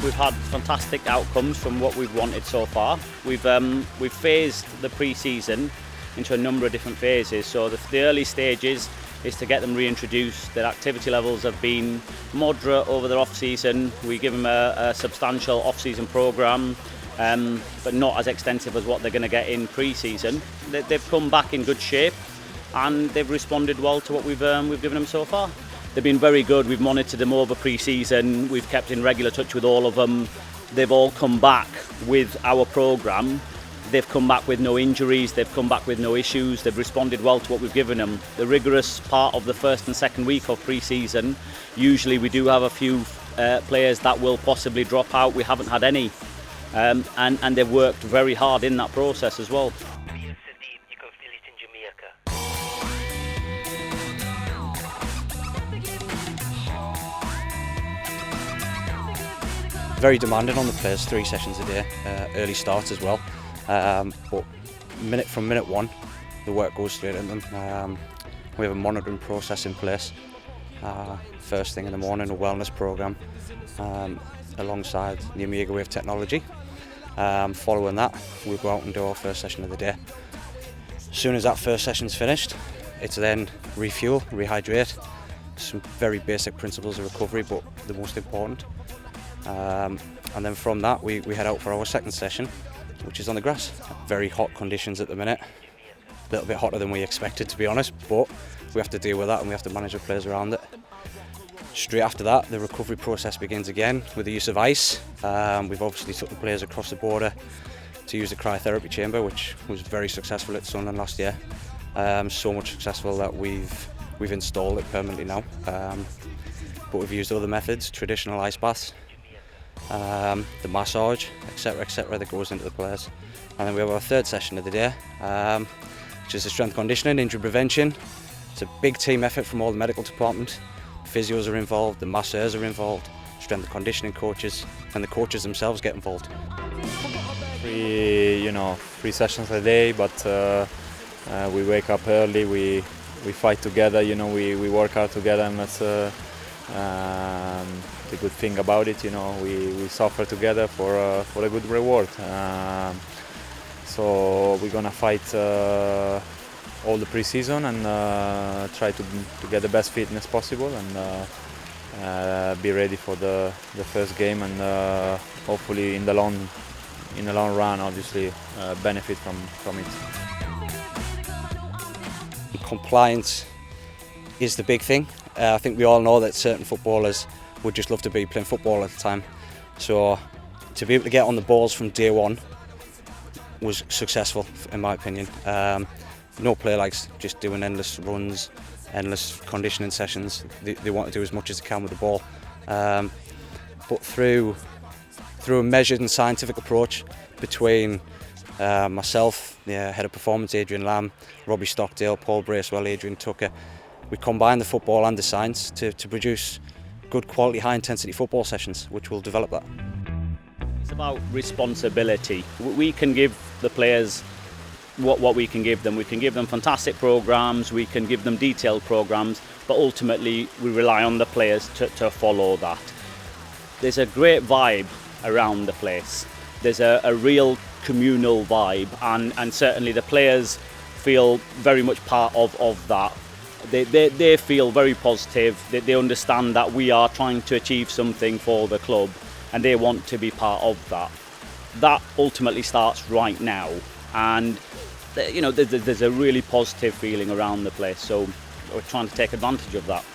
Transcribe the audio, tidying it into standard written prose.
We've had fantastic outcomes from what we've wanted so far. We've phased the pre-season into a number of different phases. So the early stages is to get them reintroduced. Their activity levels have been moderate over their off-season. We give them a substantial off-season programme, but not as extensive as what they're going to get in pre-season. They've come back in good shape and they've responded well to what we've given them so far. They've been very good. We've monitored them over pre-season. We've kept in regular touch with all of them. They've all come back with our programme. They've come back with no injuries. They've come back with no issues. They've responded well to what we've given them. The rigorous part of the first and second week of pre-season, usually we do have a few players that will possibly drop out. We haven't had any. And they've worked very hard in that process as well. Very demanding on the players, 3 sessions a day, early starts as well. But from minute one, the work goes straight in them. We have a monitoring process in place. First thing in the morning, a wellness programme alongside the Amiga Wave technology. Following that, we'll go out and do our first session of the day. As soon as that first session's finished, it's then refuel, rehydrate. Some very basic principles of recovery, but the most important. And then from that we head out for our second session, which is on the grass. Very hot conditions at the minute, a little bit hotter than we expected, to be honest, but we have to deal with that and we have to manage the players around it. Straight after that, the recovery process begins again with the use of ice. We've obviously took the players across the border to use the cryotherapy chamber, which was very successful at Sunderland last year. So much successful that we've installed it permanently now. But we've used other methods, traditional ice baths, the massage, etc., that goes into the players. And then we have our third session of the day, which is the strength conditioning, injury prevention. It's a big team effort from all the medical department. Physios are involved, the masseurs are involved, strength and conditioning coaches, and the coaches themselves get involved. 3 sessions a day, but we wake up early, we fight together, we work hard together, and that's the good thing about it. We suffer together for a good reward. So we're gonna fight all the pre-season and try to get the best fitness possible and be ready for the first game, and hopefully in the long run, obviously benefit from it. Compliance is the big thing. I think we all know that certain footballers would just love to be playing football at the time. So to be able to get on the balls from day one was successful, in my opinion. No player likes just doing endless runs, endless conditioning sessions. They want to do as much as they can with the ball. But through a measured and scientific approach between myself, the head of performance, Adrian Lamb, Robbie Stockdale, Paul Bracewell, Adrian Tucker, we combine the football and the science to produce good quality, high intensity football sessions, which will develop that. It's about responsibility. We can give the players what we can give them. We can give them fantastic programmes, we can give them detailed programmes, but ultimately we rely on the players to follow that. There's a great vibe around the place. There's a real communal vibe, and certainly the players feel very much part of that. They feel very positive. They understand that we are trying to achieve something for the club, and they want to be part of that. That ultimately starts right now, and there's a really positive feeling around the place. So we're trying to take advantage of that.